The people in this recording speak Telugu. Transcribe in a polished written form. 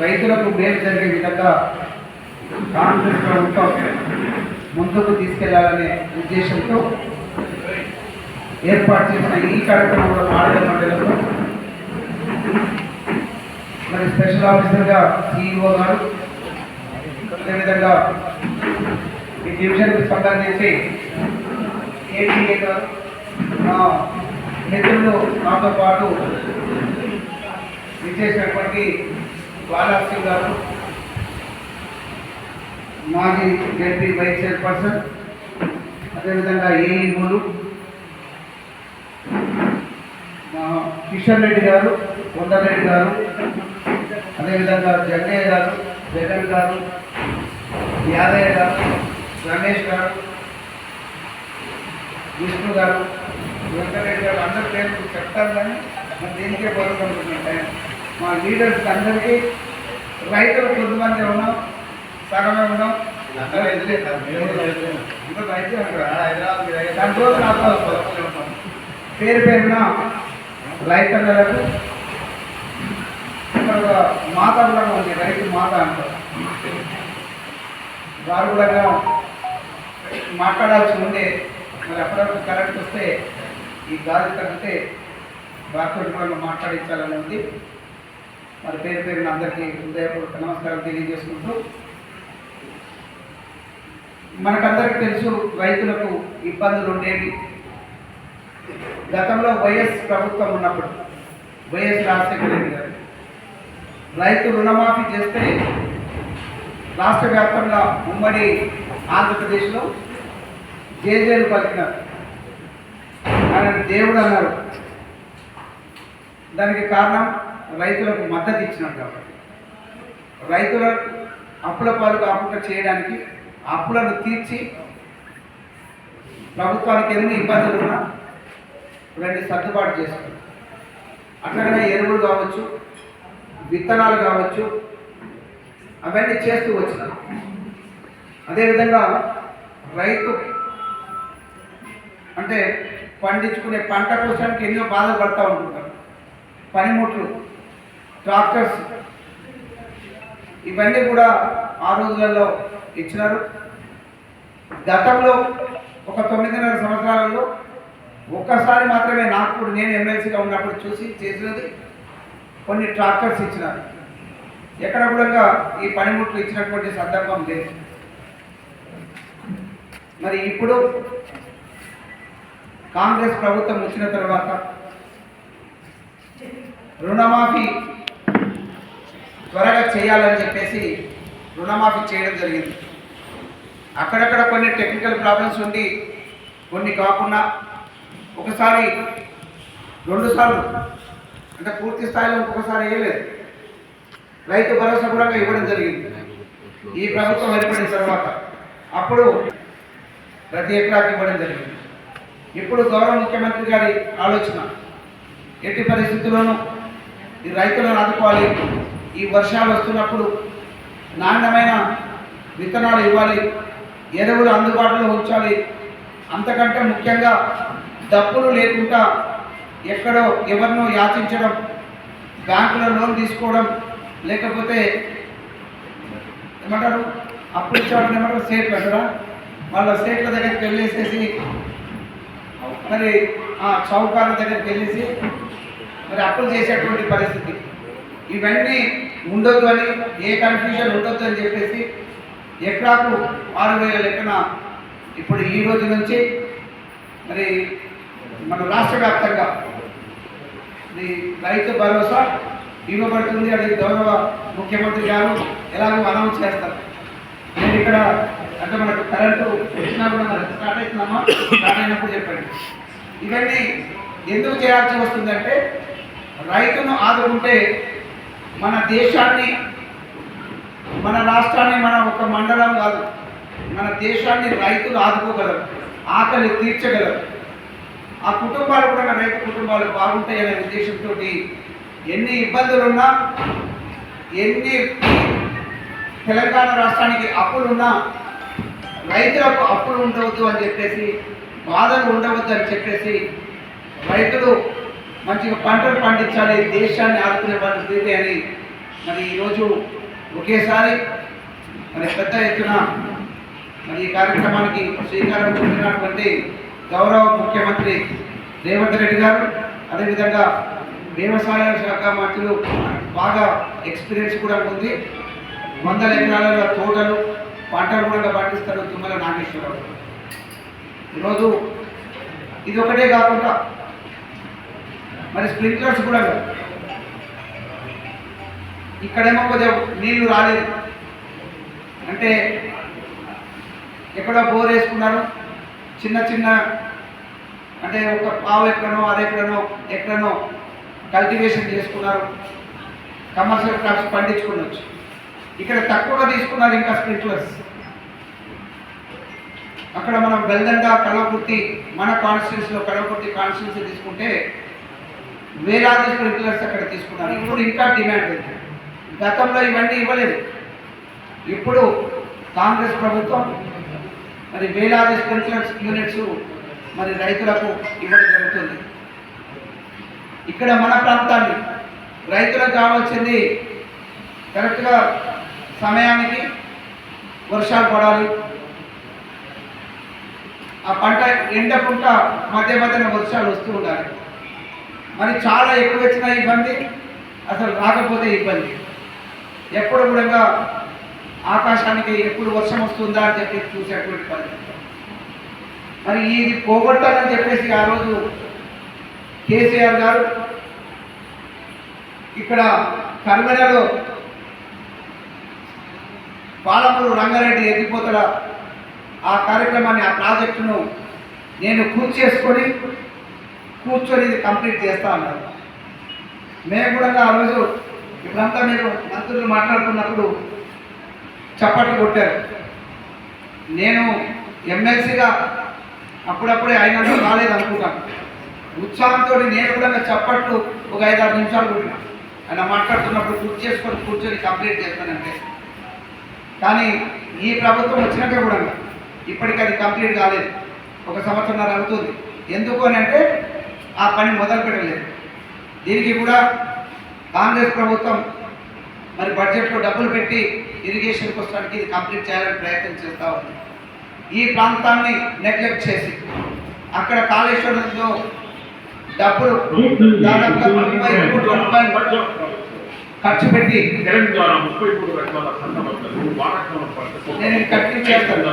రైతులకు మేలు జరిగే విధంగా కాంగ్రెస్ ప్రభుత్వం ముందుకు తీసుకెళ్లాలనే ఉద్దేశంతో ఏర్పాటు చేసిన ఈ కార్యక్రమంలో ఆడల మండలంలో మరి స్పెషల్ ఆఫీసర్గా సిఇఓ గారు, అదేవిధంగా ఈ డివిజన్కి సంబంధించి ఏపీఏ గారు, మిత్రులు నాతో పాటు విచ్చేసినటువంటి బాలాజీ సింగ్ గారు, మాజీ జడ్పీ వైస్ చైర్పర్సన్, అదేవిధంగా ఏఈఓలు కిషన్ రెడ్డి గారు, కొండరెడ్డి గారు, అదేవిధంగా జగయ్య గారు, జగన్ గారు, యాదయ్య గారు, రమేష్ గారు, విష్ణు గారు, వెంకటరెడ్డి గారు, అందరి పేరు చెప్తారు కానీ మనం దేనికే బదులుకుంటున్నాం. మా లీడర్స్ అందరికీ రైతులు కొంతమంది ఉన్నాం, సగమే ఉన్నాం, పేరు పేరున రైతన్నలకు మాత కూడా ఉంది, రైతు మాత అంటారు. వారు కూడా మాట్లాడాల్సి ఉండే, మరి అప్పుడప్పుడు కరెక్ట్ వస్తే ఈ గాలి తగ్గితే వారితో కూడా మాట్లాడించాలని ఉంది. మరి పేరు పేరున అందరికీ హృదయపూర్వక నమస్కారం తెలియజేసుకుంటూ, మనకందరికీ తెలుసు రైతులకు ఇబ్బందులు ఉండేవి. గతంలో వైఎస్ ప్రభుత్వం ఉన్నప్పుడు వైఎస్ రాజశేఖర రెడ్డి గారు రైతు రుణమాఫీ చేస్తే రాష్ట్ర వ్యాప్తంగా ఉమ్మడి ఆంధ్రప్రదేశ్లో జేజేలు పలికినారు. ఆయన దేవుడు అన్నారు. దానికి కారణం రైతులకు మద్దతు ఇచ్చినారు కాబట్టి. రైతుల అప్పుల పాలు కాకుండా చేయడానికి, అప్పులను తీర్చి ప్రభుత్వానికి ఎన్ని ఇబ్బందులు ఉన్నా ఇవన్నీ సర్దుబాటు చేస్తారు. అట్లాగనే ఎరువులు కావచ్చు, విత్తనాలు కావచ్చు, అవన్నీ చేస్తూ వచ్చినారు. అదేవిధంగా రైతు అంటే పండించుకునే పంట కోసానికి ఎన్నో బాధలు పడుతూ ఉంటుంటారు. పనిముట్లు, ట్రాక్టర్స్, ఇవన్నీ కూడా ఆ రోజులలో ఇచ్చినారు. గతంలో ఒక 9.5 సంవత్సరాలలో ఒక్కసారి మాత్రమే నాగపూర్, నేను ఎమ్మెల్సీగా ఉన్నప్పుడు చూసి చేసినది కొన్ని ట్రాక్టర్స్ ఇచ్చినారు. ఎక్కడ కూడా ఈ పనిముట్లు ఇచ్చినటువంటి సందర్భం లేదు. మరి ఇప్పుడు కాంగ్రెస్ ప్రభుత్వం వచ్చిన తర్వాత రుణమాఫీ త్వరగా చేయాలని చెప్పేసి రుణమాఫీ చేయడం జరిగింది. అక్కడక్కడ కొన్ని టెక్నికల్ ప్రాబ్లమ్స్ ఉండి కొన్ని కాకుండా ఒకసారి 2 సార్లు అంటే పూర్తి స్థాయిలో ఒక్కొక్కసారి వేయలేదు. రైతు భరోసా కూడా ఇవ్వడం జరిగింది ఈ ప్రభుత్వం ఏర్పడిన తర్వాత. అప్పుడు ప్రతి ఎకరాకి ఇవ్వడం జరిగింది. ఇప్పుడు గౌరవ ముఖ్యమంత్రి గారి ఆలోచన, ఎట్టి పరిస్థితుల్లోనూ ఈ రైతులను ఆదుకోవాలి, ఈ వర్షాలు వస్తున్నప్పుడు నాణ్యమైన విత్తనాలు ఇవ్వాలి, ఎరువులు అందుబాటులో ఉంచాలి, అంతకంటే ముఖ్యంగా డబ్బులు లేకుండా ఎక్కడో ఎవరినో యాచించడం, బ్యాంకులో లోన్ తీసుకోవడం, లేకపోతే ఏమంటారు అప్పులు ఇచ్చేవాళ్ళని ఏమంటారు సేట్లు అంటారా, వాళ్ళ సేట్ల దగ్గరికి వెళ్ళేసేసి మరి చౌకాల దగ్గరికి వెళ్ళేసి మరి అప్పులు చేసేటువంటి పరిస్థితి. ఇవన్నీ ఉండొద్దు అని, ఏ కన్ఫ్యూజన్ ఉండొద్దు అని చెప్పేసి ఎకరాకు 6,000 లెక్కన ఇప్పుడు ఈ రోజు నుంచి మరి మన రాష్ట్ర వ్యాప్తంగా రైతు భరోసా ఇవ్వబడుతుంది. అది గౌరవ ముఖ్యమంత్రి గారు ఎలాగో అనౌన్స్ చేస్తారు. నేను ఇక్కడ అంటే మనకు కరెంటు వచ్చినా కూడా మనకు స్టార్ట్ అవుతున్నామా, స్టార్ట్ అయినప్పుడు చెప్పండి. ఇవన్నీ ఎందుకు చేయాల్సి వస్తుందంటే రైతును ఆదుకుంటే మన దేశాన్ని, మన రాష్ట్రాన్ని, మన ఒక మండలం కాదు, మన దేశాన్ని రైతులు ఆదుకోగలరు, ఆకలి తీర్చగలరు. ఆ కుటుంబాలు కూడా రైతు కుటుంబాలు బాగుంటాయనే ఉద్దేశంతో ఎన్ని ఇబ్బందులున్నా, ఎన్ని తెలంగాణ రాష్ట్రానికి అప్పులున్నా రైతులకు అప్పులు ఉండవద్దు అని చెప్పేసి, బాధలు ఉండవద్దు అని చెప్పేసి రైతులు మంచిగా పంటలు పండించాలి, దేశాన్ని ఆదుకునే పరిస్థితి అని మరి ఈరోజు ఒకేసారి మరి పెద్ద ఎత్తున మరి ఈ కార్యక్రమానికి శ్రీకారం చుట్టినటువంటి గౌరవ ముఖ్యమంత్రి రేవంత్ రెడ్డి గారు, అదేవిధంగా వ్యవసాయ శాఖ మంత్రులు బాగా ఎక్స్పీరియన్స్ కూడా ఉంది. 100 ఎకరాల తోటలు పంటలు కూడా పండిస్తారు తుమ్మల నాగేశ్వరరావు. ఈరోజు ఇది ఒకటే కాకుండా మరి స్ప్రింక్లర్స్ కూడా ఇక్కడేమో కొద్దిగా నీళ్లు రాలేదు అంటే ఎక్కడో బోర్ వేసుకున్నారు, చిన్న చిన్న అంటే ఒక పావు ఎకరనో ఎకరనో కల్టివేషన్ చేసుకున్నారు, కమర్షియల్ క్రాప్స్ పండించుకునొచ్చు. ఇక్కడ తక్కువగా తీసుకున్నారు ఇంకా స్ప్రింక్లర్స్. అక్కడ మనం బెల్దండ కలవకుర్తి మన కాన్స్టిట్యూన్సీలో కలవకుర్తి కాన్స్టిట్యూన్సీ తీసుకుంటే వేలాది స్ప్రింక్లర్స్ అక్కడ తీసుకున్నారు. ఇప్పుడు ఇంకా డిమాండ్ ఉంది. గతంలో ఇవన్నీ ఇవ్వలేదు. ఇప్పుడు కాంగ్రెస్ ప్రభుత్వం మరి వేలాది స్ప్రింక్లర్స్ యూనిట్స్ మరి రైతులకు ఇవ్వడం జరుగుతుంది. ఇక్కడ మన ప్రాంతాన్ని రైతులకు కావాల్సింది కరెక్ట్గా సమయానికి వర్షాలు పడాలి, ఆ పంట ఎండకుండా మధ్య మధ్యన వర్షాలు వస్తూ ఉండాలి. మరి చాలా ఎక్కువ వచ్చిన ఇబ్బంది, అసలు రాకపోతే ఇబ్బంది. ఎప్పుడు కూడా ఆకాశానికి ఎప్పుడు వర్షం వస్తుందా అని చెప్పి చూసేటువంటి పరిస్థితి. మరి ఇది పోగొట్టాలని చెప్పేసి ఆ రోజు కేసీఆర్ గారు ఇక్కడ కర్మెడలో పాలమూరు రంగారెడ్డి ఎత్తిపోతల ఆ కార్యక్రమాన్ని ఆ ప్రాజెక్టును నేను కూర్చొని ఇది కంప్లీట్ చేస్తా అన్నారు. మేము కూడా ఆ రోజు ఇప్పుడంతా మీరు మంత్రులు మాట్లాడుతున్నప్పుడు చప్పట్లు కొట్టారు. నేను ఎమ్మెల్సీగా అప్పుడప్పుడే అయినా రాలేదు అనుకుంటాను. ఉత్సాహంతో నేను కూడా చప్పట్లు ఒక 5-6 నిమిషాలు కొట్టినా ఆయన మాట్లాడుతున్నప్పుడు కూర్చొని కంప్లీట్ చేస్తానంటే. కానీ ఈ ప్రభుత్వం వచ్చినాక కూడా ఇప్పటికీ అది కంప్లీట్ కాలేదు. 1 సంవత్సరంన్నర అవుతుంది. ఎందుకు అని అంటే ఆ పని మొదలు పెట్టలేదు. దీనికి కూడా కాంగ్రెస్ ప్రభుత్వం మరి బడ్జెట్లో డబ్బులు పెట్టి ఇరిగేషన్ కోసానికి ఇది కంప్లీట్ చేయాలని ప్రయత్నం చేస్తూ ఉంది. ఈ ప్రాంతాన్ని నెగ్లెక్ట్ చేసి అక్కడ కాళేశ్వరంలో డబ్బులు దాదాపుగా 30 కోట్ల రూపాయలు ఖర్చు పెట్టి నేను కంటిన్యూ చేస్తాను.